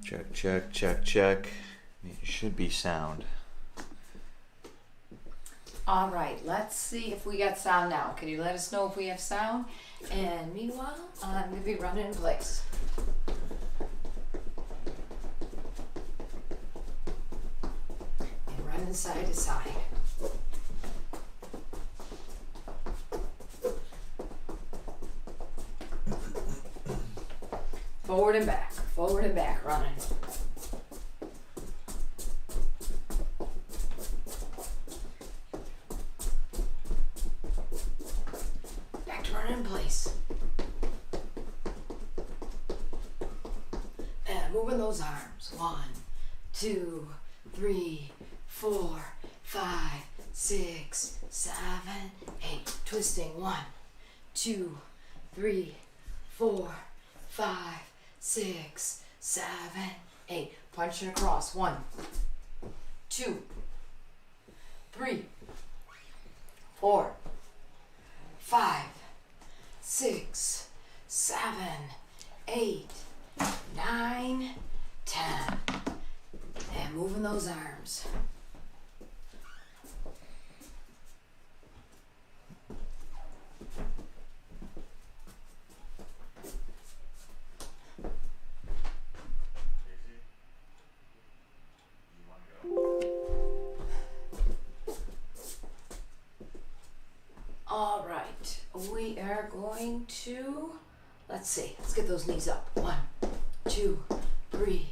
Check, check, check, check. It should be sound. All right, let's see if we got sound now. Can you let us know if we have sound? And meanwhile, I'm going to be running in place. And running side to side. Forward and back, running. Back to running in place. And moving those arms. 1, 2, 3, 4, 5, 6, 7, 8. Twisting. 1, 2, 3, 4, 5, 6, 7, 8. Punching across. 1, 2, 3, 4, 5, 6, 7, 8, 9, 10. And moving those arms. All right, we are going to, let's get those knees up. 1, 2, 3,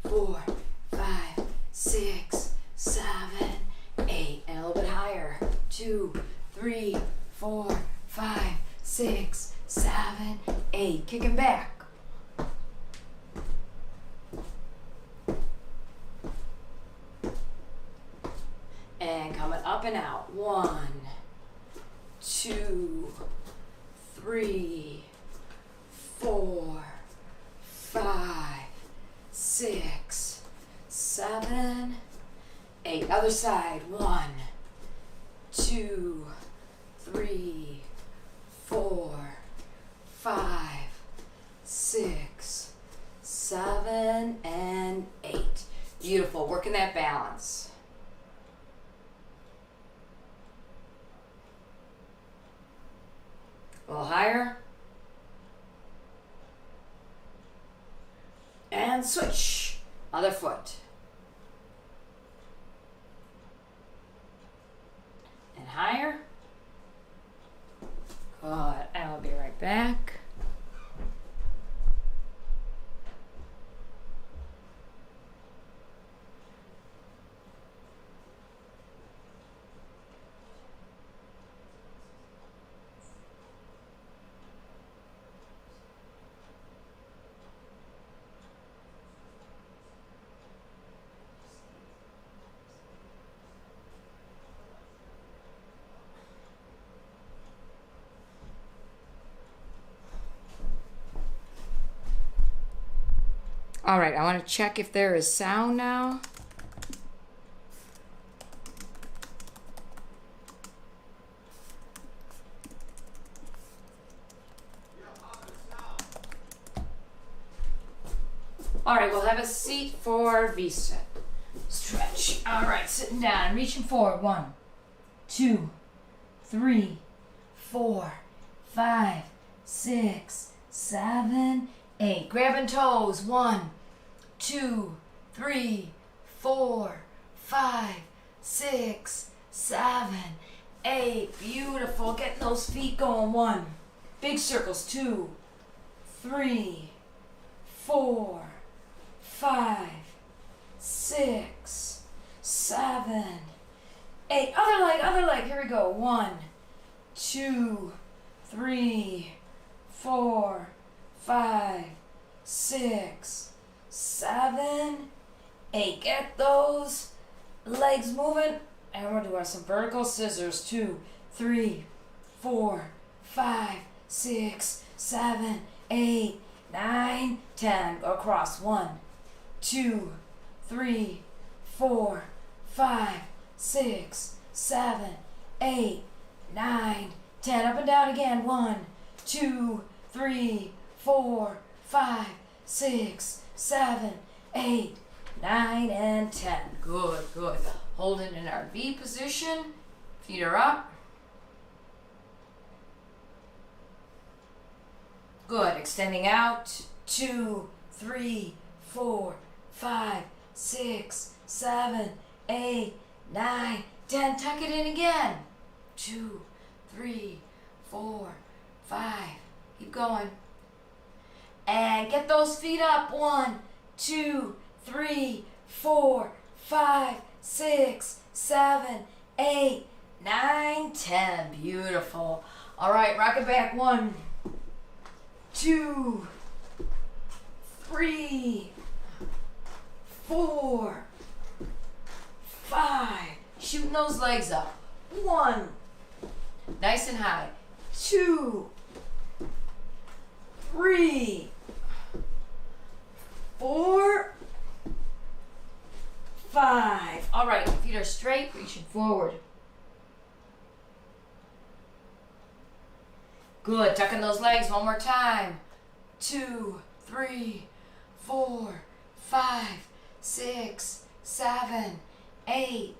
4, 5, 6, 7, 8. And a little bit higher. 2, 3, 4, 5, 6, 7, 8. Kicking back. And coming up and out. 1, 2, 3, 4, 5, 6, 7, 8. Other side. 1, 2, 3, 4, 5, 6, 7, and 8. Beautiful. Working that balance. A little higher. And switch. Other foot. And higher. Good. And I'll be right back. All right, I want to check if there is sound now. All right, we'll have a seat for V-sit. Stretch. All right, sitting down, reaching forward. 1, 2, 3, 4, 5, 6, 7, 8. Grabbing toes. 1, 2, 3, 4, 5, 6, 7, 8. Beautiful. Getting those feet going. 1. Big circles. 2, 3, 4, 5, 6, 7, 8. Other leg. Here we go. 1, 2, 3, 4, 5, 6, 7, 8. Get those legs moving. And we're doing some vertical scissors. 2, 3, 4, 5, 6, 7, 8, 9, 10. Go across. 1, 2, 3, 4, 5, 6, 7, 8, 9, 10. Up and down again. 1, 2, 3, 4, 5, 6, 7, 8, 9, and 10. Good, good. Hold it in our V position. Feet are up. Good. Extending out. 2, 3, 4, 5, 6, 7, 8, 9, 10. Tuck it in again. 2, 3, 4, 5. Keep going. And get those feet up. 1, 2, 3, 4, 5, 6, 7, 8, 9, 10. Beautiful. All right, rock it back. 1, 2, 3, 4, 5. Shooting those legs up. 1, nice and high. 2, 3, 4, 5. All right, feet are straight, reaching forward. Good, tucking those legs one more time. 2, 3, 4, 5, 6, 7, 8,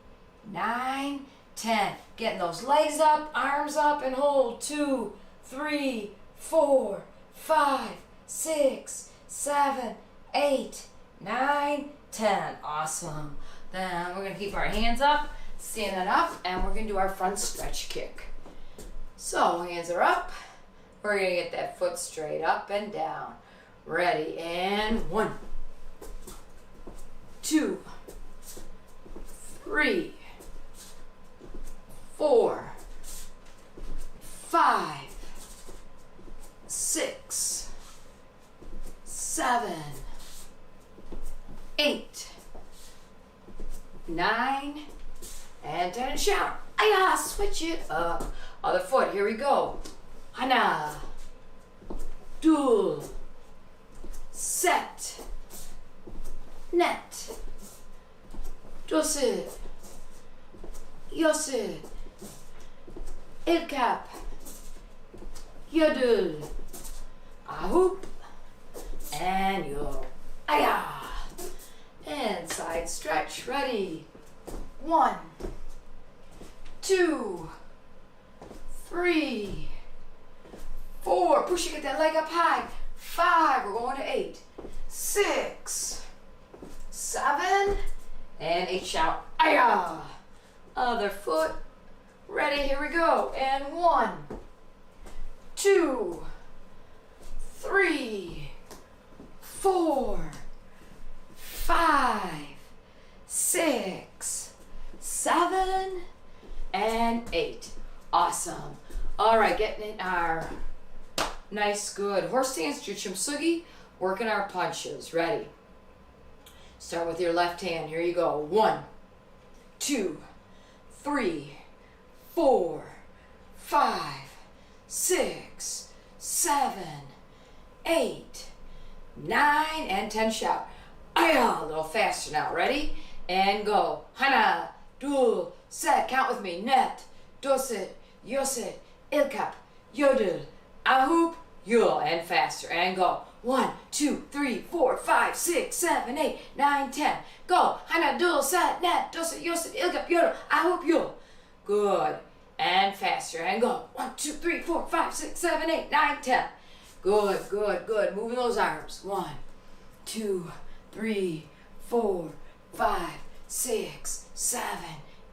9, 10. Getting those legs up, arms up, and hold. 2, 3, 4, 5, 6, 7, 8, 9, 10. Awesome. Then we're going to keep our hands up, standing up, and we're going to do our front stretch kick. So, hands are up. We're going to get that foot straight up and down. Ready, and 1, 2, 3, 4, 5, 6, 7, 8, 9, and 10. Shout. Aya, switch it up. Other foot, here we go. Hana. Dul. Set. Net. Dosit. Yosit. Ilkap. Yodul. Ahoop. And yo. Aya. And side stretch. Ready. 1, 2, 3, 4. Push it, get that leg up high. 5. We're going to 8. 6, 7, and 8. Shout. Aya. Other foot. Ready. Here we go. And 1, 2, 3, 4, 5, 6, 7, and 8. Awesome. All right, getting in our nice, good horse stance, Juchimsugi, working our punches. Ready? Start with your left hand. Here you go. 1, 2, 3, 4, 5, 6, 7, 8, 9, and 10. Shout. Aya, a little faster now. Ready? And go. Hana, dul, set. Count with me. Net, dosit, yosit, ilkap, yodel, ahoop, yul. And faster. And go. 1, 2, 3, 4, 5, 6, 7, 8, 9, 10. Go. Hana, dul, set, net, dosit, yosit, ilkap, yodel, ahoop, yul. Good. And faster. And go. 1, 2, 3, 4, 5, 6, 7, 8, 9, 10. Good, good, good. Moving those arms. 1, 2, 3, 4, 5, 6, 7,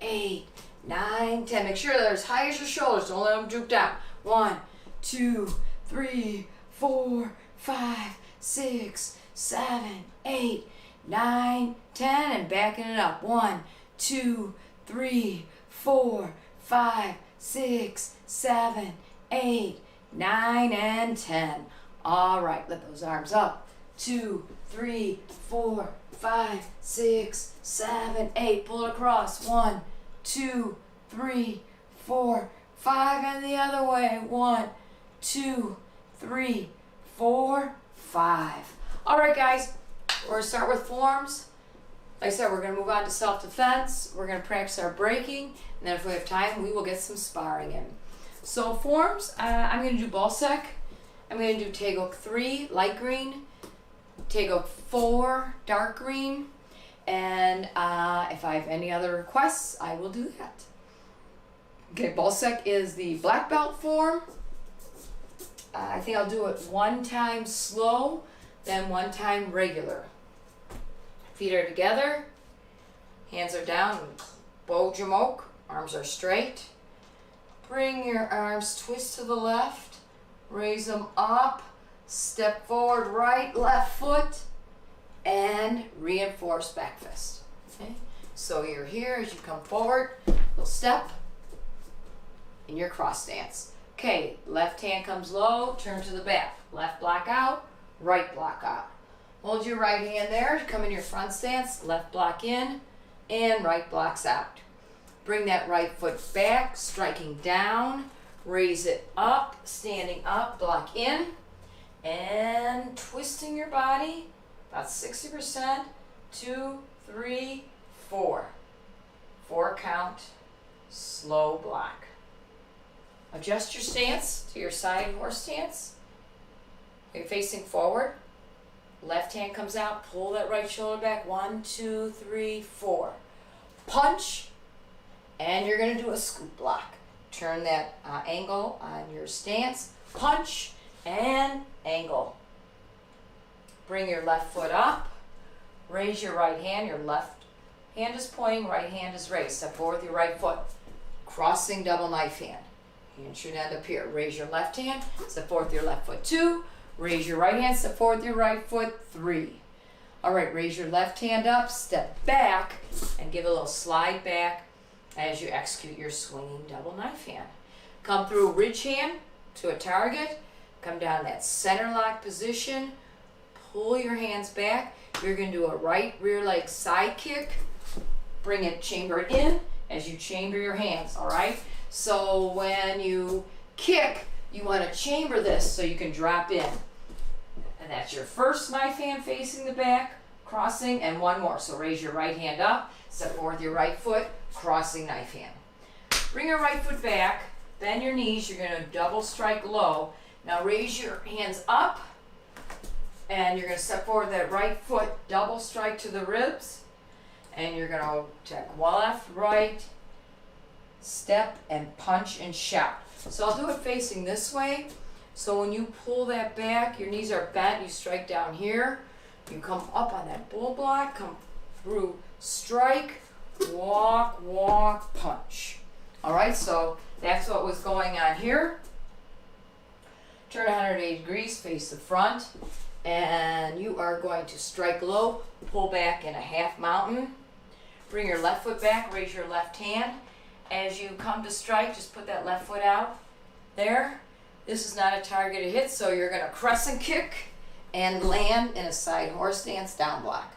8, 9, 10. Make sure they're as high as your shoulders. Don't let them droop down. 1, 2, 3, 4, 5, 6, 7, 8, 9, 10. And backing it up. 1, 2, 3, 4, 5, 6, 7, 8, 9, and 10. All right, let those arms up. 2, 3, 4, 5, 6, 7, 8. Pull it across. 1, 2, 3, 4, 5, and the other way. 1, 2, 3, 4, 5. All right, guys, we're going to start with forms. Like I said, we're going to move on to self-defense. We're going to practice our breaking, and then if we have time, we will get some sparring in. So forms, I'm going to do ball sec. I'm going to do Tegok 3, light green, take a 4 dark green, and if I have any other requests, I will do that. Okay, ball sec is the black belt form. I think I'll do it 1 time slow, then 1 time regular. Feet are together, hands are down, bow jamoke, arms are straight. Bring your arms, twist to the left, raise them up, step forward, right, left foot, and reinforce back fist. Okay? So you're here as you come forward, little step, in your cross stance. Okay, left hand comes low, turn to the back. Left block out, right block out. Hold your right hand there, come in your front stance, left block in, and right blocks out. Bring that right foot back, striking down, raise it up, standing up, block in, and twisting your body about 60%, 2, 3, 4. 4 count, slow block. Adjust your stance to your side horse stance. You're facing forward. Left hand comes out, pull that right shoulder back. 1, 2, 3, 4. Punch, and you're going to do a scoop block. Turn that angle on your stance. Punch and angle. Bring your left foot up. Raise your right hand. Your left hand is pointing, right hand is raised. Step forward with your right foot. Crossing double knife hand. Hand should end up here. Raise your left hand, step forward with your left foot, 2. Raise your right hand, step forward with your right foot, 3. All right, raise your left hand up, step back, and give a little slide back as you execute your swinging double knife hand. Come through ridge hand to a target, come down that center lock position, pull your hands back. You're going to do a right rear leg side kick, bring it, chamber it in as you chamber your hands, all right? So when you kick, you want to chamber this so you can drop in. And that's your first knife hand facing the back, crossing, and 1 more. So raise your right hand up, step forward with your right foot, crossing knife hand. Bring your right foot back, bend your knees, you're going to double strike low. Now raise your hands up, and you're going to step forward with that right foot, double strike to the ribs, and you're going to take left, right, step and punch and shout. So I'll do it facing this way. So when you pull that back, your knees are bent, you strike down here. You come up on that bull block, come through, strike, walk, walk, punch. All right, so that's what was going on here. Turn 180 degrees, face the front, and you are going to strike low, pull back in a half mountain. Bring your left foot back, raise your left hand. As you come to strike, just put that left foot out there. This is not a targeted hit, so you're going to crescent kick and land in a side horse stance down block.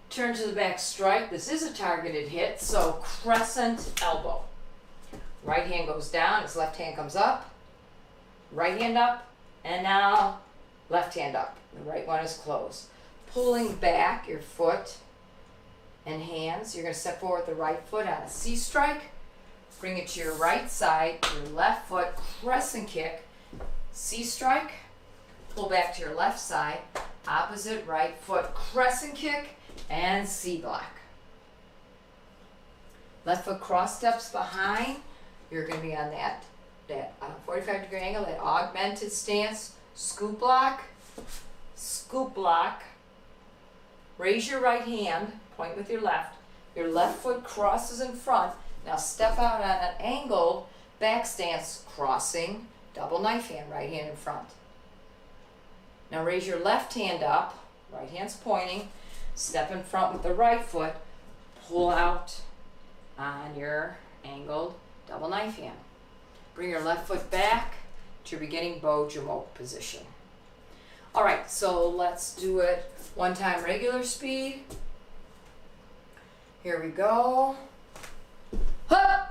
Turn to the back, strike. This is a targeted hit, so crescent elbow. Right hand goes down, his left hand comes up. Right hand up, and now left hand up. The right one is closed. Pulling back your foot and hands, you're going to step forward with the right foot on a C strike, bring it to your right side, your left foot, crescent kick, C strike, pull back to your left side, opposite right foot, crescent kick, and C block. Left foot cross steps behind, you're going to be on that 45-degree angle, that augmented stance, scoop block, raise your right hand, point with your left foot crosses in front. Now step out on an angled back stance, crossing, double knife hand, right hand in front. Now raise your left hand up, right hand's pointing, step in front with the right foot, pull out on your angled double knife hand. Bring your left foot back to your beginning bow jamoke position. All right, so let's do it 1 time regular speed. Here we go. Hup!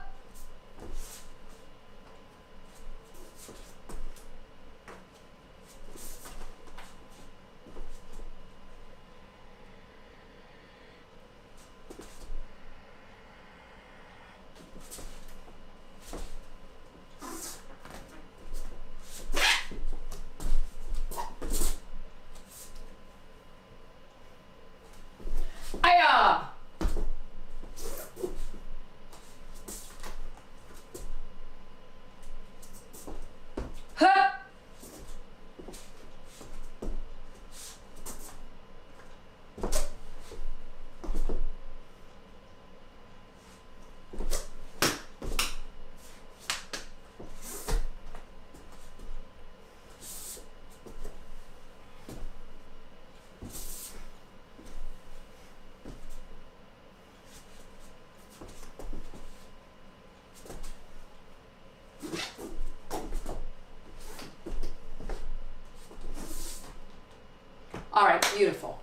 Beautiful.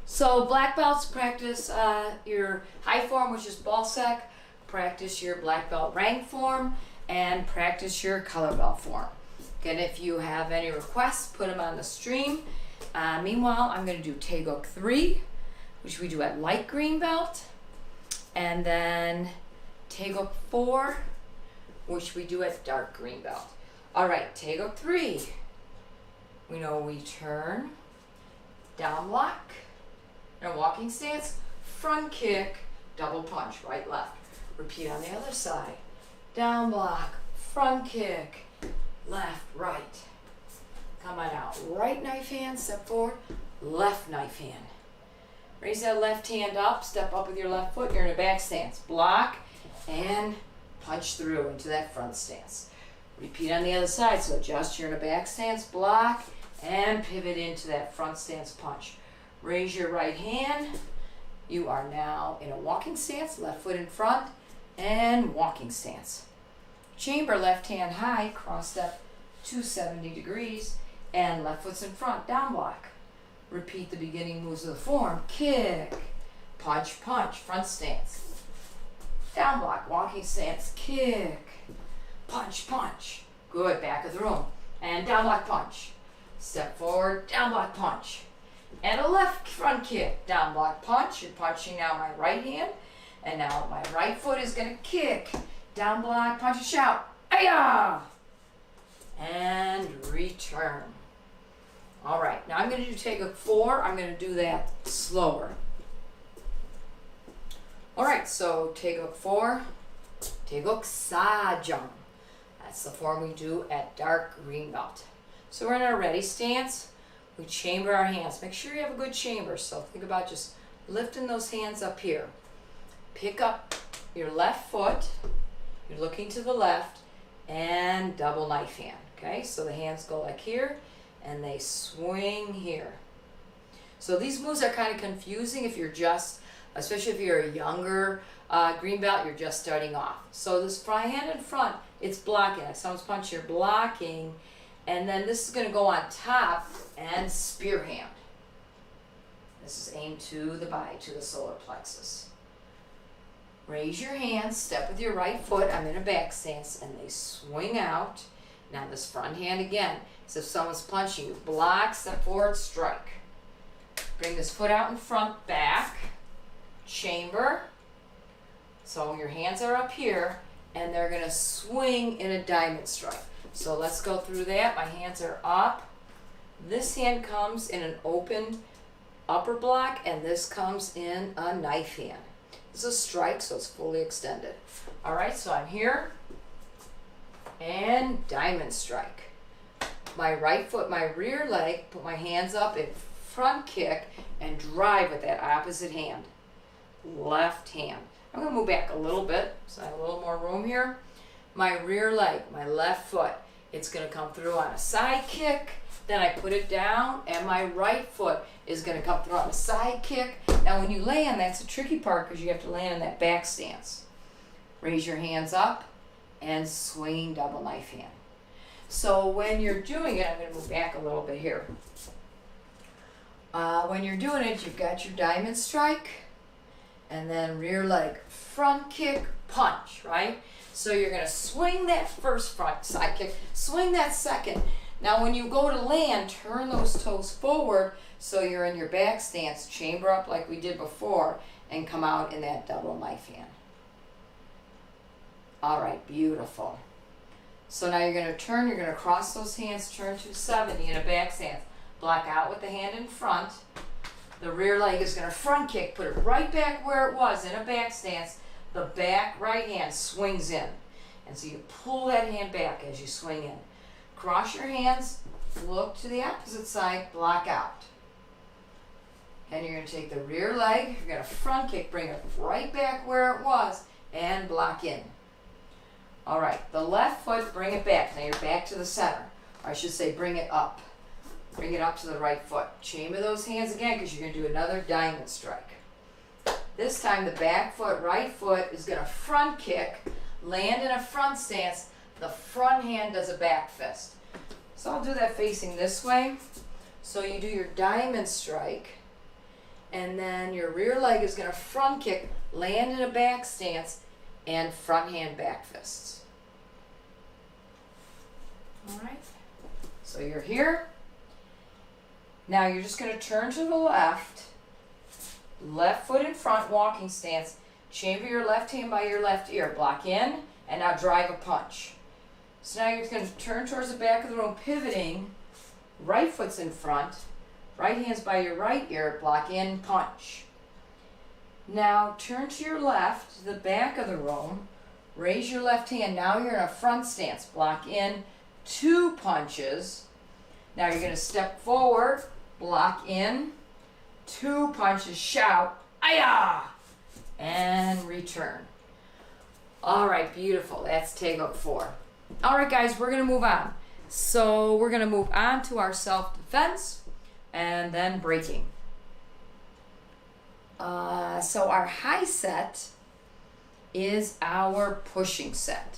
So black belts practice your high form, which is ball sack, practice your black belt rank form, and practice your color belt form. Again, if you have any requests, put them on the stream. Meanwhile, I'm going to do Taeguk 3, which we do at light green belt, and then Taeguk 4, which we do at dark green belt. All right, Taeguk 3. We know we turn, down block, in a walking stance, front kick, double punch, right, left. Repeat on the other side. Down block, front kick, left, right. Come on out. Right knife hand, step forward, left knife hand. Raise that left hand up, step up with your left foot, you're in a back stance. Block and punch through into that front stance. Repeat on the other side, so adjust, you're in a back stance, block, and pivot into that front stance punch. Raise your right hand. You are now in a walking stance, left foot in front, and walking stance. Chamber, left hand high, cross step 270 degrees, and left foot's in front, down block. Repeat the beginning moves of the form. Kick, punch, punch, front stance. Down block, walking stance, kick, punch, punch. Good, back of the room. And down block punch. Step forward, down block punch. And a left front kick, down block punch. You're punching now my right hand. And now my right foot is going to kick, down block, punch and shout. Ayah! And return. All right, now I'm going to do Taeguk 4. I'm going to do that slower. All right, so Taeguk 4, Taeguk Sajang. That's the form we do at dark green belt. So we're in our ready stance. We chamber our hands. Make sure you have a good chamber. So think about just lifting those hands up here. Pick up your left foot. You're looking to the left and double knife hand. Okay, so the hands go like here and they swing here. So these moves are kind of confusing if you're just, especially if you're a younger green belt, you're just starting off. So this front hand in front, it's blocking. Like someone's punch, you're blocking. And then this is going to go on top and spear hand. This is aimed to the body, to the solar plexus. Raise your hands, step with your right foot. I'm in a back stance, and they swing out. Now this front hand again. So if someone's punching you, block, step forward, strike. Bring this foot out in front, back, chamber. So your hands are up here, and they're going to swing in a diamond strike. So let's go through that. My hands are up. This hand comes in an open upper block, and this comes in a knife hand. This is a strike, so it's fully extended. All right, so I'm here, and diamond strike. My right foot, my rear leg, put my hands up in front kick, and drive with that opposite hand. Left hand. I'm going to move back a little bit, so I have a little more room here. My rear leg, my left foot, it's going to come through on a side kick, then I put it down, and my right foot is going to come through on a side kick. Now when you land, that's the tricky part because you have to land in that back stance. Raise your hands up and swinging double knife hand. So when you're doing it, I'm going to move back a little bit here. When you're doing it, you've got your diamond strike, and then rear leg, front kick, punch, right? So you're going to swing that first front side kick, swing that second. Now when you go to land, turn those toes forward so you're in your back stance, chamber up like we did before, and come out in that double knife hand. All right, beautiful. So now you're going to turn, you're going to cross those hands, turn 270 in a back stance. Block out with the hand in front. The rear leg is going to front kick, put it right back where it was in a back stance. The back right hand swings in. And so you pull that hand back as you swing in. Cross your hands, look to the opposite side, block out. And you're going to take the rear leg, you're going to front kick, bring it right back where it was, and block in. All right, the left foot, bring it back. Now you're back to the center. Or I should say bring it up. Bring it up to the right foot. Chamber those hands again because you're going to do another diamond strike. This time the back foot, right foot is going to front kick, land in a front stance. The front hand does a back fist. So I'll do that facing this way. So you do your diamond strike, and then your rear leg is going to front kick, land in a back stance, and front hand back fists. All right. So you're here. Now you're just going to turn to the left foot in front, walking stance. Chamber your left hand by your left ear. Block in, and now drive a punch. So now you're going to turn towards the back of the room, pivoting. Right foot's in front. Right hand's by your right ear. Block in, punch. Now turn to your left, to the back of the room. Raise your left hand. Now you're in a front stance. Block in, 2 punches. Now you're going to step forward, block in, 2 punches, shout, "Aya!" and return. All right, beautiful. That's tag up 4. All right, guys, we're going to move on. So we're going to move on to our self-defense and then breaking. So our high set is our pushing set.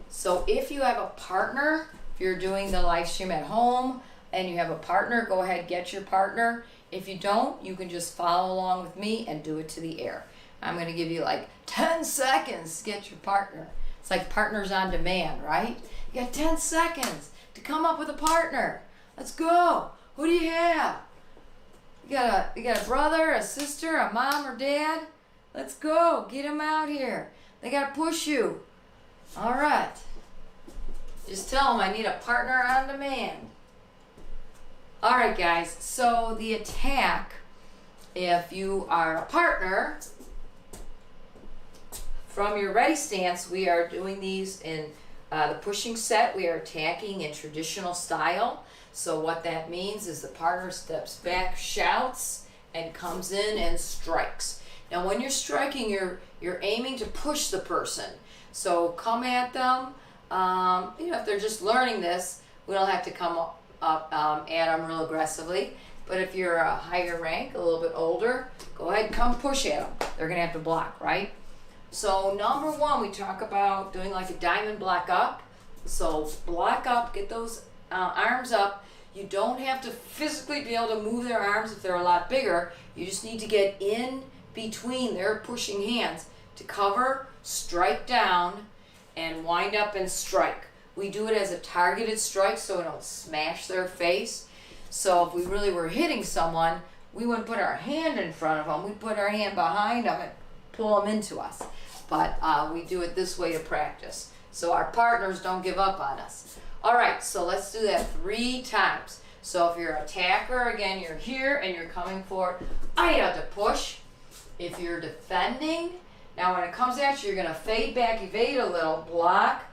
So if you have a partner, if you're doing the live stream at home and you have a partner, go ahead, get your partner. If you don't, you can just follow along with me and do it to the air. I'm going to give you like 10 seconds to get your partner. It's like Partners on Demand, right? You got 10 seconds to come up with a partner. Let's go. Who do you have? You got a brother, a sister, a mom or dad? Let's go. Get them out here. They got to push you. All right. Just tell them I need a partner on demand. All right, guys. So the attack, if you are a partner, from your ready stance, we are doing these in the pushing set. We are attacking in traditional style. So what that means is the partner steps back, shouts, and comes in and strikes. Now when you're striking, you're aiming to push the person. So come at them. If they're just learning this, we don't have to come up at them real aggressively. But if you're a higher rank, a little bit older, go ahead and come push at them. They're going to have to block, right? So number 1, we talk about doing like a diamond block up. So block up, get those arms up. You don't have to physically be able to move their arms if they're a lot bigger. You just need to get in between their pushing hands to cover, strike down, and wind up and strike. We do it as a targeted strike so we don't smash their face. So if we really were hitting someone, we wouldn't put our hand in front of them. We'd put our hand behind them and pull them into us. But we do it this way to practice, so our partners don't give up on us. All right, so let's do that 3 times. So if you're an attacker, again, you're here and you're coming forward. I have to push. If you're defending, now when it comes at you, you're going to fade back, evade a little, block.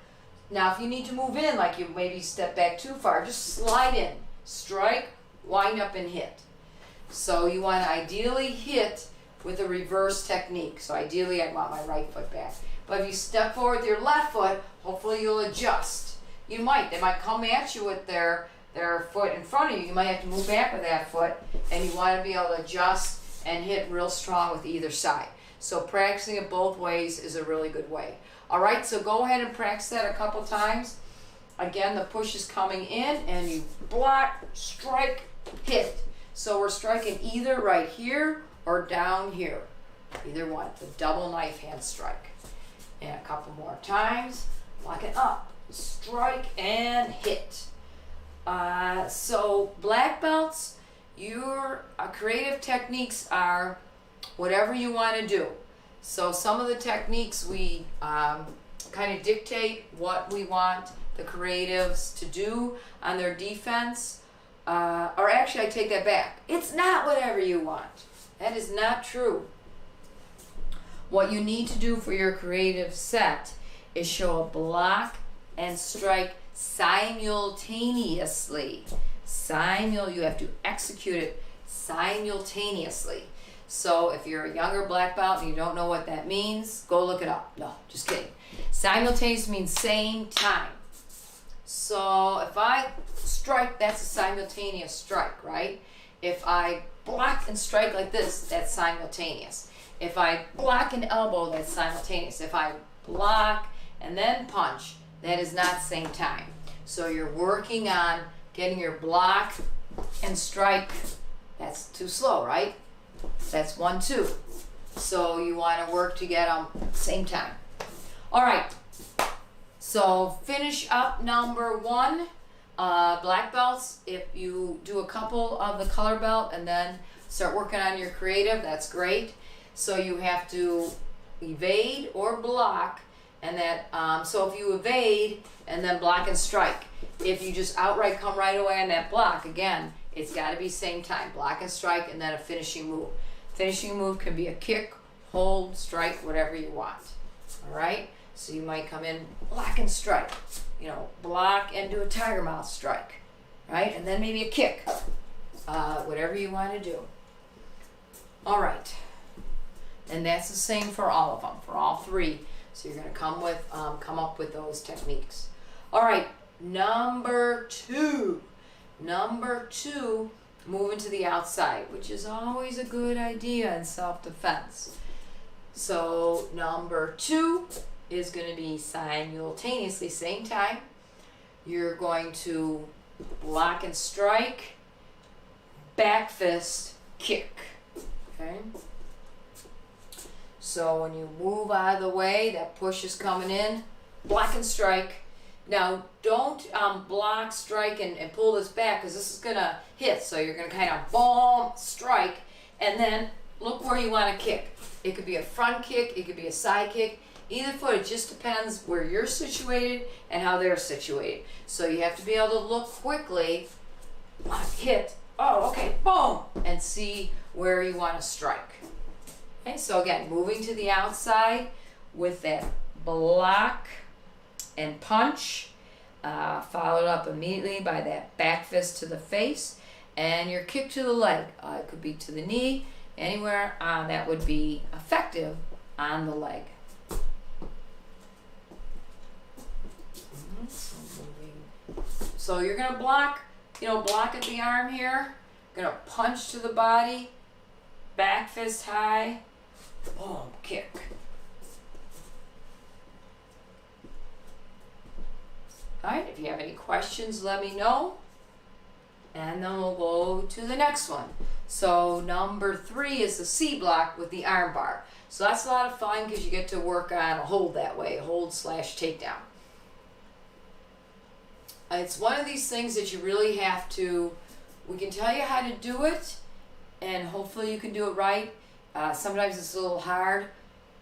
Now if you need to move in, like you maybe step back too far, just slide in, strike, wind up and hit. So you want to ideally hit with a reverse technique. So ideally I want my right foot back. But if you step forward with your left foot, hopefully you'll adjust. They might come at you with their foot in front of you. You might have to move back with that foot, and you want to be able to adjust and hit real strong with either side. So practicing it both ways is a really good way. All right, so go ahead and practice that a couple times. Again, the push is coming in, and you block, strike, hit. So we're striking either right here or down here. Either one, the double knife hand strike. And a couple more times. Lock it up, strike, and hit. So black belts, your creative techniques are whatever you want to do. So some of the techniques we kind of dictate what we want the creatives to do on their defense. Or actually, I take that back. It's not whatever you want. That is not true. What you need to do for your creative set is show a block and strike simultaneously. You have to execute it simultaneously. So if you're a younger black belt and you don't know what that means, go look it up. No, just kidding. Simultaneous means same time. So if I strike, that's a simultaneous strike, right? If I block and strike like this, that's simultaneous. If I block and elbow, that's simultaneous. If I block and then punch, that is not same time. So you're working on getting your block and strike. That's too slow, right? That's 1, 2. So you want to work to get them same time. All right. So finish up number 1. Black belts, if you do a couple of the color belt and then start working on your creative, that's great. So you have to evade or block, and that so if you evade and then block and strike, if you just outright come right away on that block, again, it's got to be same time, block and strike, and then a finishing move. Finishing move can be a kick, hold, strike, whatever you want. All right, so you might come in, block and strike, you know, block and do a tiger mouth strike, right? And then maybe a kick, whatever you want to do. All right, and that's the same for all of them, for all 3. So you're going to come up with those techniques. All right, number 2. Number 2, moving to the outside, which is always a good idea in self-defense. So number 2 is going to be simultaneously, same time. You're going to block and strike, back fist, kick. Okay? So when you move out of the way, that push is coming in, block and strike. Now don't block, strike, and pull this back, because this is going to hit. So you're going to kind of boom, strike, and then look where you want to kick. It could be a front kick, it could be a side kick. Either foot, it just depends where you're situated and how they're situated. So you have to be able to look quickly, hit, oh, okay, boom, and see where you want to strike. Okay, so again, moving to the outside with that block and punch, followed up immediately by that back fist to the face, and your kick to the leg. It could be to the knee, anywhere that would be effective on the leg. So you're going to block, block at the arm here, going to punch to the body, back fist high, boom, kick. All right, if you have any questions, let me know, and then we'll go to the next one. So number 3 is the C block with the arm bar. So that's a lot of fun because you get to work on a hold that way, hold / takedown. It's one of these things that you really have to, we can tell you how to do it, and hopefully you can do it right. Sometimes it's a little hard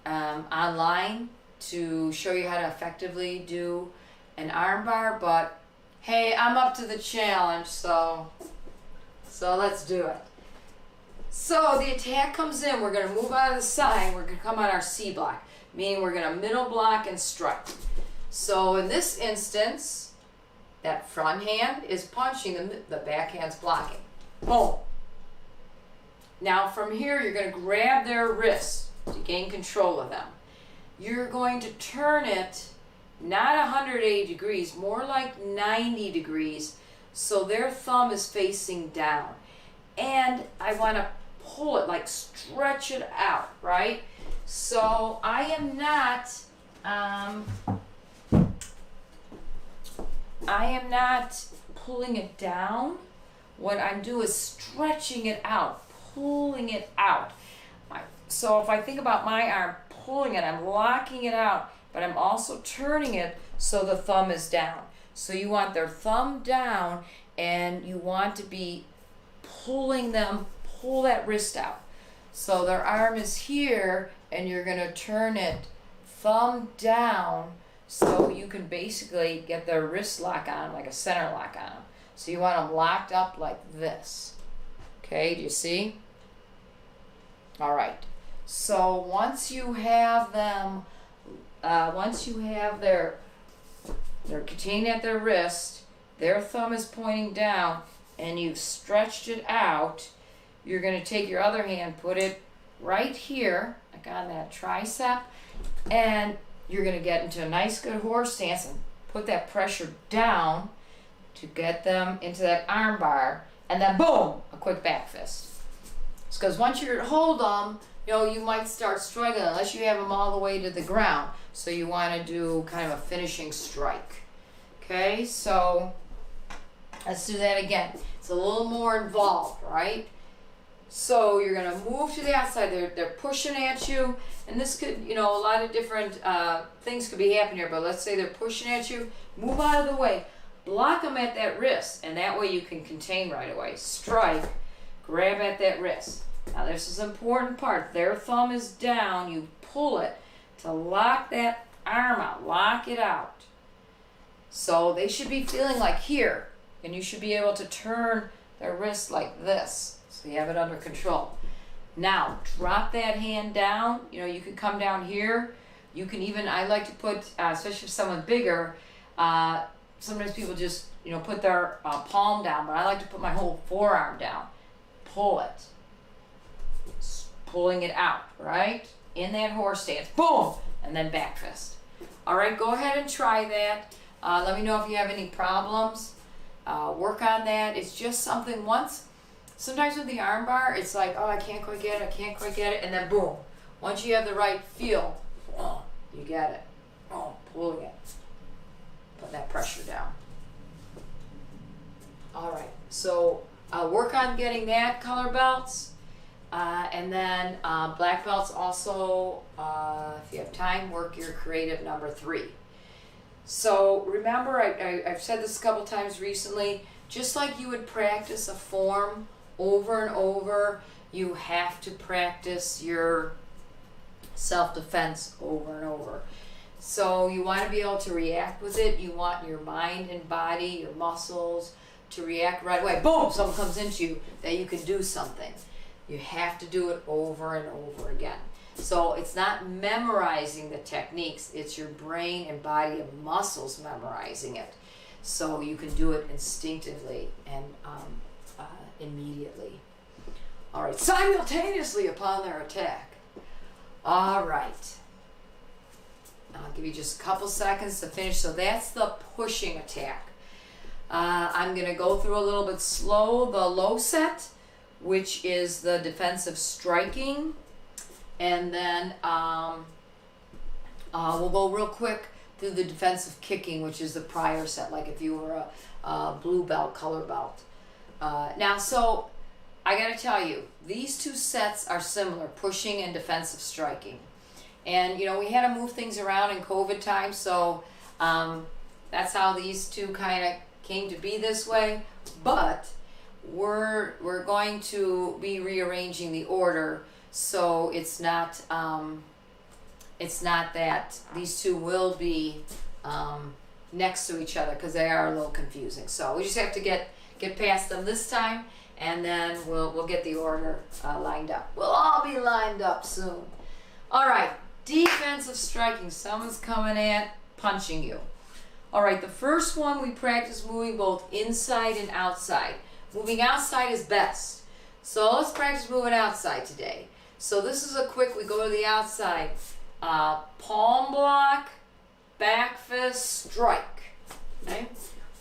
online to show you how to effectively do an arm bar, but hey, I'm up to the challenge, so let's do it. So the attack comes in, we're going to move out of the side, we're going to come on our C block, meaning we're going to middle block and strike. So in this instance, that front hand is punching, the back hand's blocking. Boom. Now from here, you're going to grab their wrists to gain control of them. You're going to turn it not 180 degrees, more like 90 degrees, so their thumb is facing down. And I want to pull it, like stretch it out, right? So I am not pulling it down. What I'm doing is stretching it out, pulling it out. So if I think about my arm, pulling it, I'm locking it out, but I'm also turning it so the thumb is down. So you want their thumb down, and you want to be pulling them, pull that wrist out. So their arm is here, and you're going to turn it thumb down, so you can basically get their wrist lock on them, like a center lock on them. So you want them locked up like this. Okay, do you see? All right. So once you have them, they're contained at their wrist, their thumb is pointing down, and you've stretched it out, you're going to take your other hand, put it right here, like on that tricep, and you're going to get into a nice good horse stance and put that pressure down to get them into that arm bar, and then boom, a quick back fist. Because once you hold them, you might start struggling unless you have them all the way to the ground. So you want to do kind of a finishing strike. Okay, so let's do that again. It's a little more involved, right? So you're gonna move to the outside. They're pushing at you, and this could, you know, a lot of different things could be happening here. But let's say they're pushing at you. Move out of the way. Block them at that wrist, and that way you can contain right away. Strike, grab at that wrist. Now this is an important part. Their thumb is down. You pull it to lock that arm out. Lock it out. So they should be feeling like here, and you should be able to turn their wrist like this. So you have it under control. Now, drop that hand down. You know, you can come down here. You can even, I like to put, especially if someone's bigger, sometimes people just, you know, put their palm down, but I like to put my whole forearm down. Pull it. Pulling it out, right? In that horse stance. Boom! And then back fist. All right, go ahead and try that. Let me know if you have any problems. Work on that. It's just something once. Sometimes with the arm bar, it's like, oh, I can't quite get it, I can't quite get it, and then boom. Once you have the right feel, you get it. Pulling it. Put that pressure down. All right, so work on getting that color belts. And then black belts also, if you have time, work your creative number 3. So remember, I've said this a couple times recently, just like you would practice a form over and over, you have to practice your self-defense over and over. So you want to be able to react with it. You want your mind and body, your muscles to react right away. Boom, someone comes into you, that you can do something. You have to do it over and over again. So it's not memorizing the techniques, it's your brain and body and muscles memorizing it. So you can do it instinctively and immediately. All right, simultaneously upon their attack. All right. I'll give you just a couple seconds to finish. So that's the pushing attack. I'm going to go through a little bit slow the low set, which is the defensive striking. And then we'll go real quick through the defensive kicking, which is the prior set, like if you were a blue belt, color belt. Now, so I got to tell you, these two sets are similar, pushing and defensive striking. And, you know, we had to move things around in COVID time, so that's how these two kind of came to be this way. But we're going to be rearranging the order, so it's not that these two will be next to each other, because they are a little confusing. So we just have to get past them this time, and then we'll get the order lined up. We'll all be lined up soon. All right, defensive striking. Someone's coming at, punching you. All right, the first one we practice moving both inside and outside. Moving outside is best. So let's practice moving outside today. So this is a quick, we go to the outside. Palm block, back fist, strike. Okay?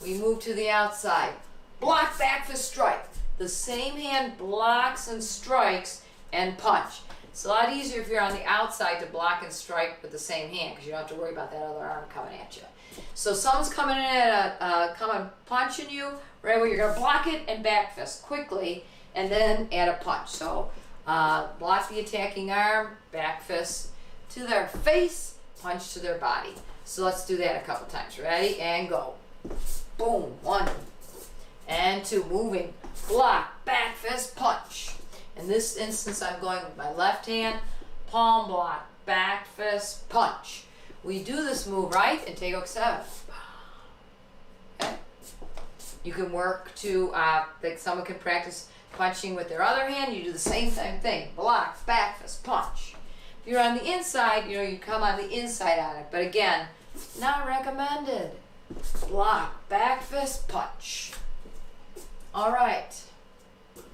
We move to the outside. Block, back fist, strike. The same hand blocks and strikes and punch. It's a lot easier if you're on the outside to block and strike with the same hand, because you don't have to worry about that other arm coming at you. So someone's coming in at coming punching you, right where you're gonna block it and back fist quickly, and then add a punch. So block the attacking arm, back fist to their face, punch to their body. So let's do that a couple times. Ready? And go. Boom. 1 and 2. Moving. Block, back fist, punch. In this instance, I'm going with my left hand. Palm block, back fist, punch. We do this move right and take hook 7. Okay? You can work to, like someone can practice punching with their other hand. You do the same thing. Block, back fist, punch. If you're on the inside, you know, you come on the inside on it. But again, not recommended. Block, back fist, punch. All right.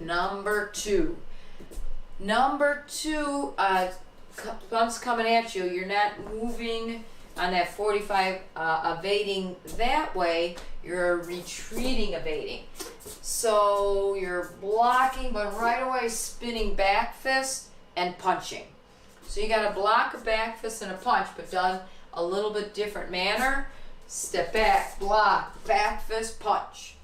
Number 2. Number 2, thumbs coming at you. You're not moving on that 45, evading that way. You're retreating, evading. So you're blocking, but right away spinning back fist and punching. So you got to block a back fist and a punch, but done a little bit different manner. Step back, block, back fist, punch.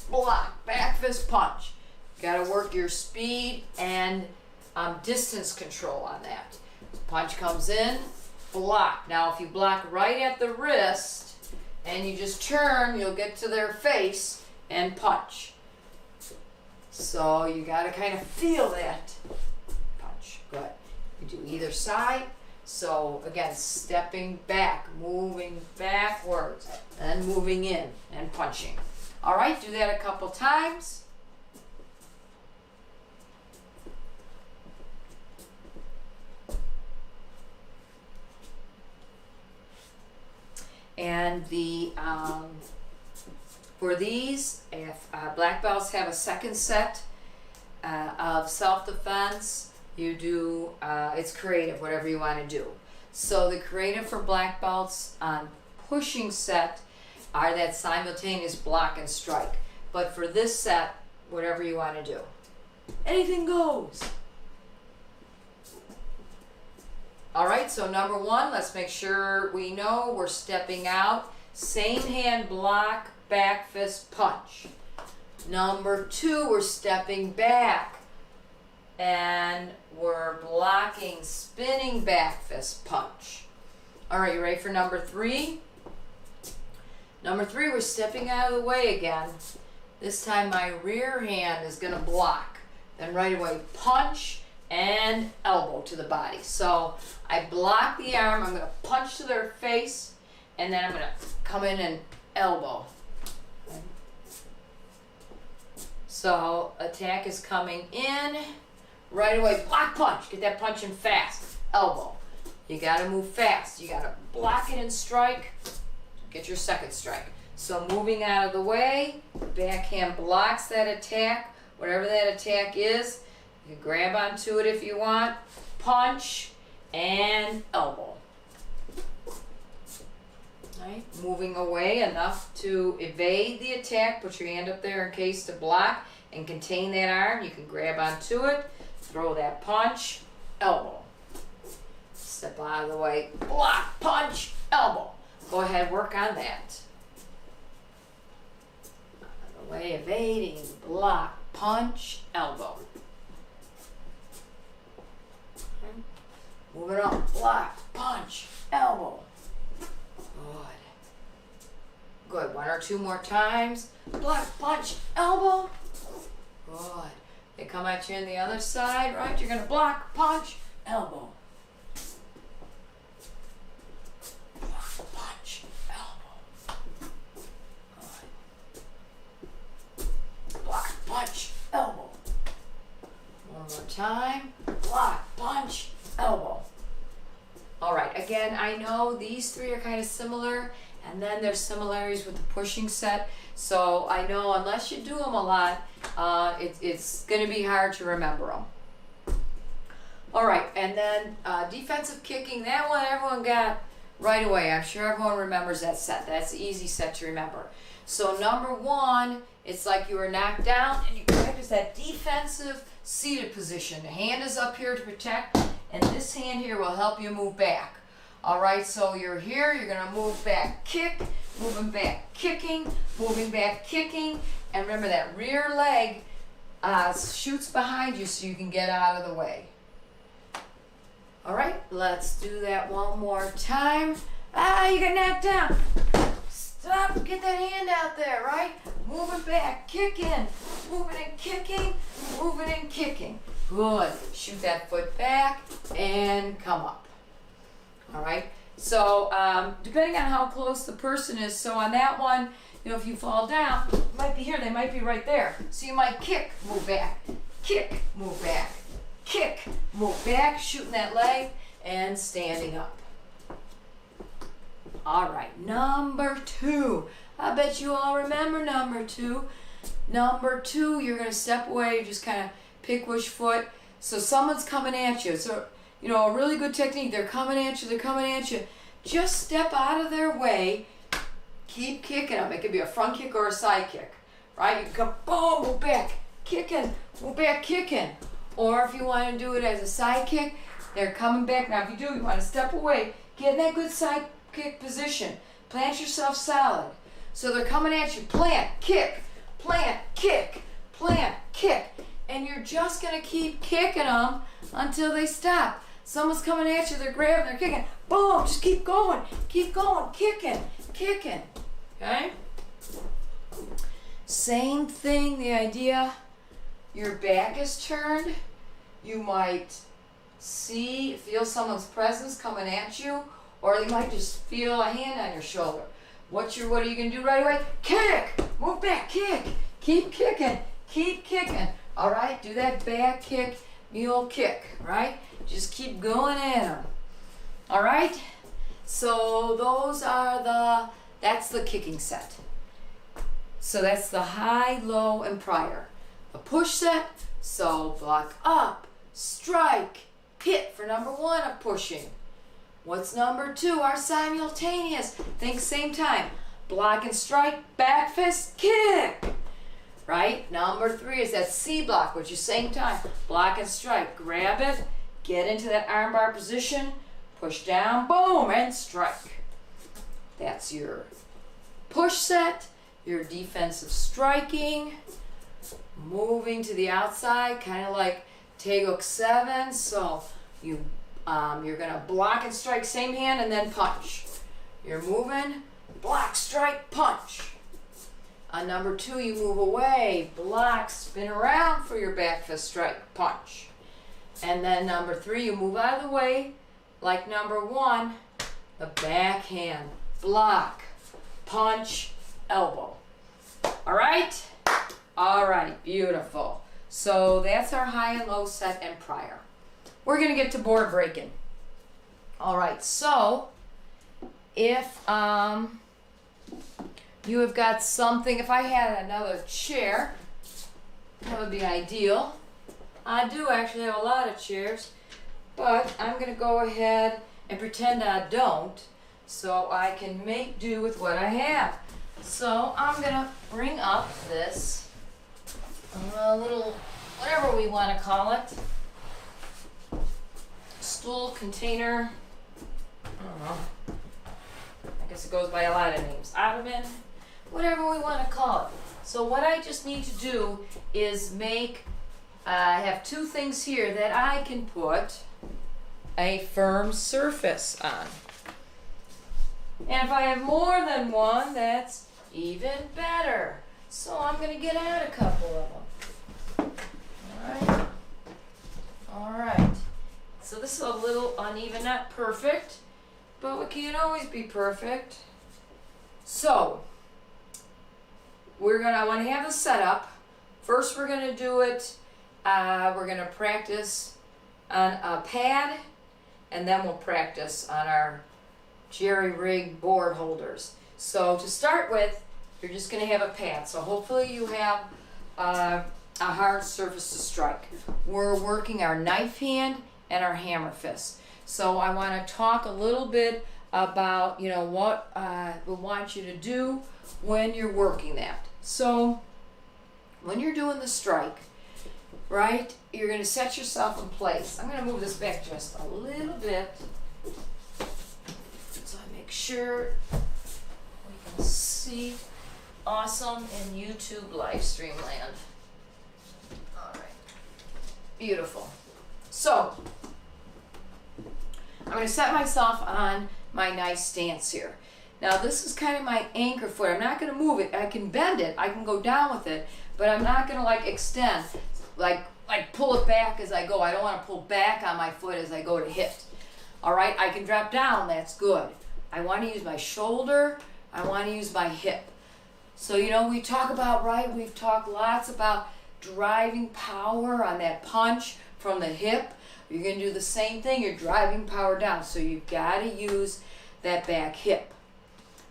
block, back fist punch. Gotta work your speed and distance control on that. Punch comes in, block. Now if you block right at the wrist and you just turn, you'll get to their face and punch. So you gotta kind of feel that punch. Good. You do either side. So again, stepping back, moving backwards, and moving in and punching. All right, do that a couple times. And for these, if black belts have a second set of self-defense, you do, it's creative, whatever you want to do. So the creative for black belts on pushing set are that simultaneous block and strike. But for this set, whatever you want to do. Anything goes. All right, so number one, let's make sure we know we're stepping out. Same hand block, back fist punch. Number two, we're stepping back and we're blocking, spinning back fist punch. All right, you ready for number three? Number three, we're stepping out of the way again. This time my rear hand is gonna block. Then right away, punch and elbow to the body. So I block the arm, I'm gonna punch to their face, and then I'm gonna come in and elbow. So attack is coming in, right away, block punch, get that punch in fast, elbow. You gotta move fast, you gotta block it and strike, get your second strike. So moving out of the way, backhand blocks that attack, whatever that attack is. You can grab onto it if you want, punch and elbow. Right? Moving away enough to evade the attack, put your hand up there in case to block and contain that arm. You can grab onto it, throw that punch, elbow. Step out of the way, block, punch, elbow. Go ahead, work on that. Out of the way, evading, block, punch, elbow. Okay. Moving on, block, punch, elbow. Good. Good, one or two more times. Block, punch, elbow. Good. They come at you on the other side, right? You're gonna block, punch, elbow. Block, punch, elbow. Good. Block, punch, elbow. One more time. Block, punch, elbow. All right, again, I know these three are kind of similar, and then there's similarities with the pushing set. So I know unless you do them a lot, it's going to be hard to remember them. All right, and then defensive kicking, that one everyone got right away. I'm sure everyone remembers that set. That's the easy set to remember. So number one, it's like you were knocked down and you practice that defensive seated position. The hand is up here to protect, and this hand here will help you move back. All right, so you're here, you're gonna move back, kick, moving back, kicking, moving back, kicking, and remember that rear leg shoots behind you so you can get out of the way. All right, let's do that one more time. You got knocked down. Stop, get that hand out there, right? Moving back, kicking, moving and kicking, moving and kicking. Good. Shoot that foot back and come up. All right. So depending on how close the person is, so on that one, you know, if you fall down, you might be here, they might be right there. So you might kick, move back, kick, move back, kick, move back, shooting that leg and standing up. All right, number two. I bet you all remember number two. Number two, you're gonna step away, just kind of pick which foot. So someone's coming at you. So, you know, a really good technique, they're coming at you. Just step out of their way, keep kicking them. It could be a front kick or a side kick, right? You come, boom, move back, kicking, move back, kicking. Or if you want to do it as a side kick, they're coming back. Now if you do, you want to step away, get in that good side kick position. Plant yourself solid. So they're coming at you, plant, kick, plant, kick, plant, kick. And you're just gonna keep kicking them until they stop. Someone's coming at you, they're grabbing, they're kicking. Boom, just keep going, kicking, kicking, okay? Same thing, the idea, your back is turned. You might feel someone's presence coming at you, or you might just feel a hand on your shoulder. What are you gonna do right away? Kick, move back, kick, keep kicking, all right? Do that back kick, mule kick, right? Just keep going at them, all right? So that's the kicking set. So that's the high, low, and prior. The push set, so block up, strike, hit for number 1 of pushing. What's number 2? Our simultaneous. Think same time. Block and strike, back fist, kick. Right? Number 3 is that C block, which is same time. Block and strike. Grab it, get into that armbar position, push down, boom, and strike. That's your push set, your defensive striking, moving to the outside, kind of like Taeguk 7. So you're gonna block and strike, same hand, and then punch. You're moving, block, strike, punch. On number 2, you move away, block, spin around for your back fist strike, punch. And then number 3, you move out of the way, like number 1, the backhand, block, punch, elbow. All right? All right, beautiful. So that's our high and low set and prior. We're gonna get to board breaking. All right, so if you have got something, if I had another chair, that would be ideal. I do actually have a lot of chairs, but I'm gonna go ahead and pretend I don't, so I can make do with what I have. So I'm gonna bring up this little, whatever we want to call it, stool container. I don't know. I guess it goes by a lot of names. Ottoman, whatever we want to call it. So what I just need to do is I have 2 things here that I can put a firm surface on. And if I have more than one, that's even better. So I'm going to get out a couple of them. All right. So this is a little uneven, not perfect, but we can't always be perfect. So I want to have the setup. First, we're going to do it. We're going to practice on a pad, and then we'll practice on our jerry-rig board holders. So to start with, you're just going to have a pad. So hopefully you have a hard surface to strike. We're working our knife hand and our hammer fist. So I want to talk a little bit about, what we want you to do when you're working that. So when you're doing the strike, right, you're going to set yourself in place. I'm going to move this back just a little bit so I make sure we can see awesome in YouTube live stream land. All right, beautiful. So I'm going to set myself on my nice stance here. Now this is kind of my anchor foot. I'm not going to move it. I can bend it. I can go down with it, but I'm not going to extend, like pull it back as I go. I don't want to pull back on my foot as I go to hit. All right, I can drop down. That's good. I want to use my shoulder. I want to use my hip. So we talk about, we've talked lots about driving power on that punch from the hip. You're going to do the same thing. You're driving power down. So you've got to use that back hip.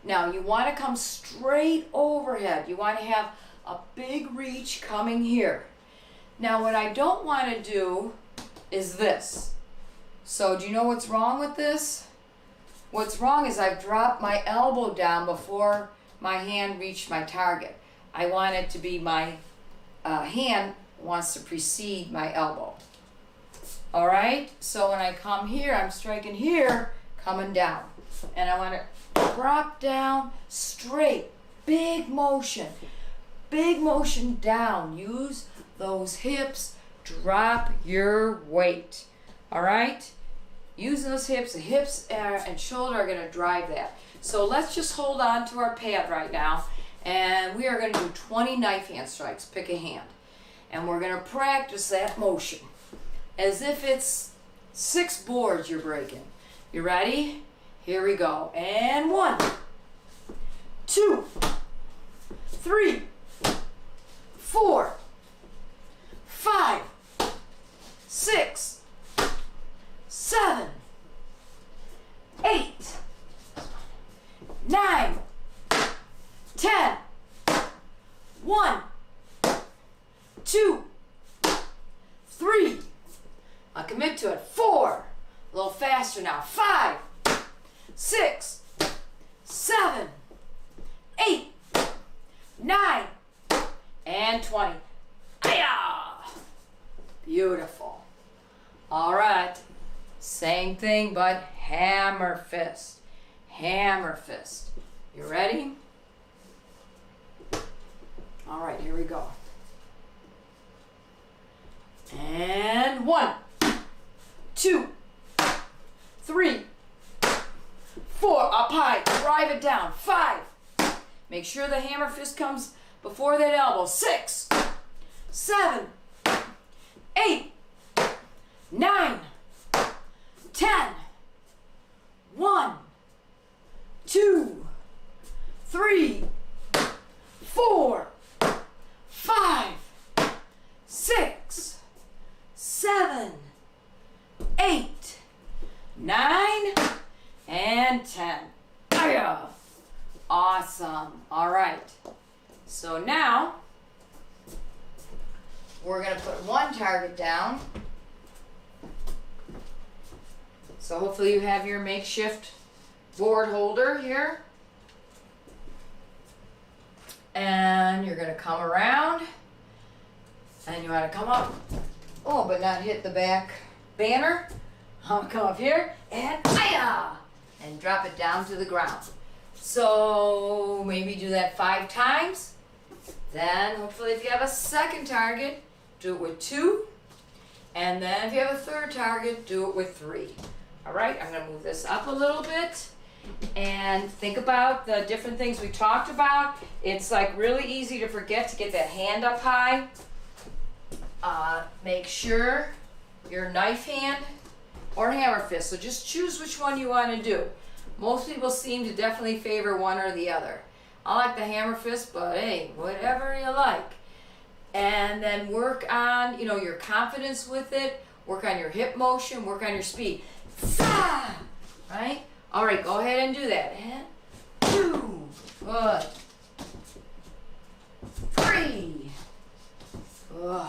Now you want to come straight overhead. You want to have a big reach coming here. Now what I don't want to do is this. So do you know what's wrong with this? What's wrong is I've dropped my elbow down before my hand reached my target. I want it to be my hand wants to precede my elbow. All right, so when I come here, I'm striking here, coming down. And I want to drop down straight, big motion. big motion down. Use those hips. Drop your weight. All right? Using those hips, the hips and shoulder are going to drive that. So let's just hold on to our pad right now, and we are going to do 20 knife hand strikes. Pick a hand. And we're going to practice that motion as if it's 6 boards you're breaking. You ready? Here we go. And 1, 2, 3, 4, 5, 6, 7, 8, 9, 10, 1, 2, 3. I'll commit to it. 4. A little faster now. 5, 6, 7, 8, 9, and 20. Hi-ya! Beautiful. All right. Same thing, but hammer fist. Hammer fist. You ready? All right, here we go. And 1, 2, 3, 4, up high, drive it down. 5, make sure the hammer fist comes before that elbow. 6, 7, 8, 9, 10, 1, 2, 3, 4, 5, 6, 7, 8, 9, and 10. Hiya! Awesome. All right. So now we're going to put one target down. So hopefully you have your makeshift board holder here. And you're going to come around. And you want to come up. Oh, but not hit the back banner. I'll come up here and hiya! And drop it down to the ground. So maybe do that 5 times. Then hopefully if you have a second target, do it with 2. And then if you have a third target, do it with 3. All right, I'm gonna move this up a little bit and think about the different things we talked about. It's like really easy to forget to get that hand up high. Make sure your knife hand or hammer fist. So just choose which one you want to do. Most people seem to definitely favor one or the other. I like the hammer fist, but hey, whatever you like. And then work on, your confidence with it. Work on your hip motion. Work on your speed. Right? All right, go ahead and do that. And 2. Good. 3. Good.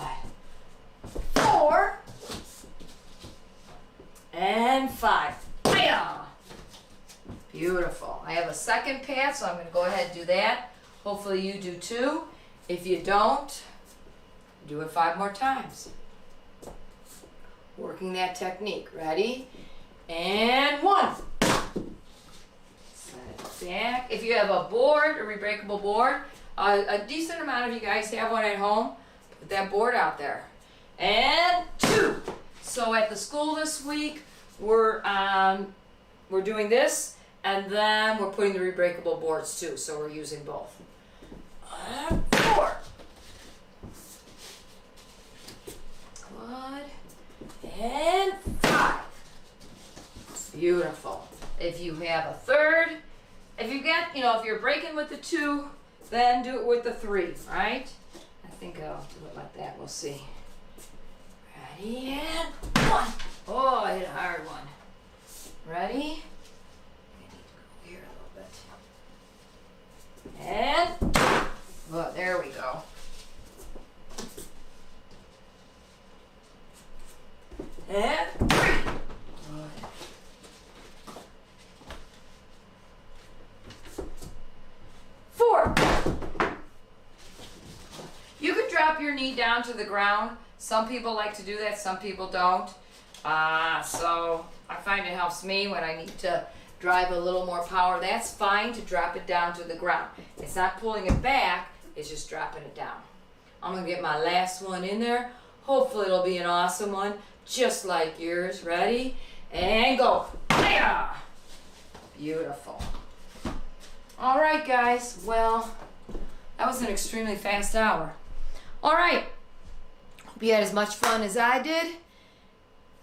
4. And 5. Hiya! Beautiful. I have a second pad, so I'm going to go ahead and do that. Hopefully you do too. If you don't, do it 5 more times. Working that technique. Ready? And 1. Set it back. If you have a board, a rebreakable board, a decent amount of you guys have one at home, put that board out there. And 2. So at the school this week, we're doing this, and then we're putting the rebreakable boards too, so we're using both. 4. Good. And 5. Beautiful. If you have a third, if you're breaking with the 2, then do it with the 3, right? I think I'll do it like that. We'll see. Ready, and 1. Oh, I hit a hard one. Ready? I need to go here a little bit. And, well, there we go. And 3. Good. 4. You could drop your knee down to the ground. Some people like to do that, some people don't. So I find it helps me when I need to drive a little more power. That's fine to drop it down to the ground. It's not pulling it back, is just dropping it down. I'm gonna get my last one in there. Hopefully it'll be an awesome one, just like yours. Ready? And go. Hiya! Beautiful. All right, guys. Well, that was an extremely fast hour. All right. Hope you had as much fun as I did.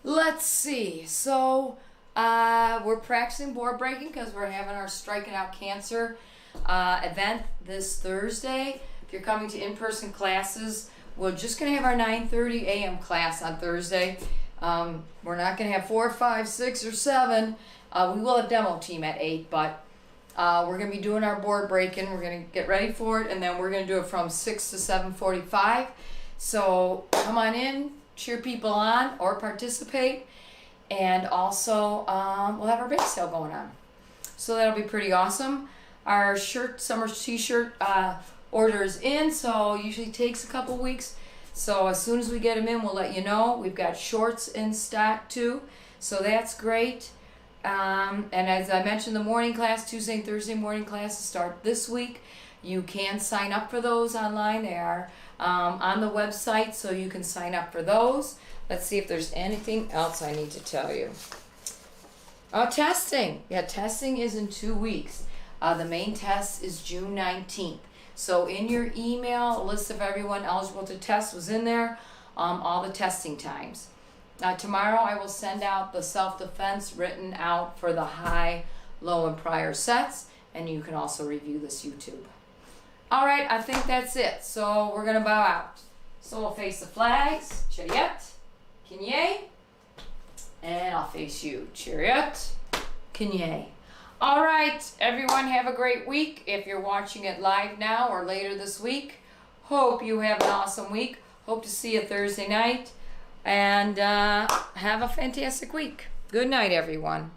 Let's see. So, we're practicing board breaking because we're having our Striking Out Cancer event this Thursday. If you're coming to in-person classes, we're just going to have our 9:30 a.m. class on Thursday. We're not going to have 4, 5, 6, or 7. We will have demo team at 8, but we're going to be doing our board breaking. We're going to get ready for it, and then we're going to do it from 6 to 7:45. So come on in, cheer people on, or participate. And also, we'll have our bake sale going on. So that'll be pretty awesome. Our summer t-shirt order is in, so it usually takes a couple weeks. So as soon as we get them in, we'll let you know. We've got shorts in stock too, so that's great. And as I mentioned, the morning class, Tuesday and Thursday morning classes start this week. You can sign up for those online. They are on the website, so you can sign up for those. Let's see if there's anything else I need to tell you. Oh, testing. Yeah, testing is in 2 weeks. The main test is June 19th. So in your email, a list of everyone eligible to test was in there, all the testing times. Tomorrow I will send out the self-defense written out for the high, low, and prior sets, and you can also review this YouTube. All right, I think that's it. So we're going to bow out. So we'll face the flags. Chariot, Kinye, and I'll face you. Chariot, Kinye. All right, everyone, have a great week. If you're watching it live now or later this week, hope you have an awesome week. Hope to see you Thursday night. And have a fantastic week. Good night, everyone.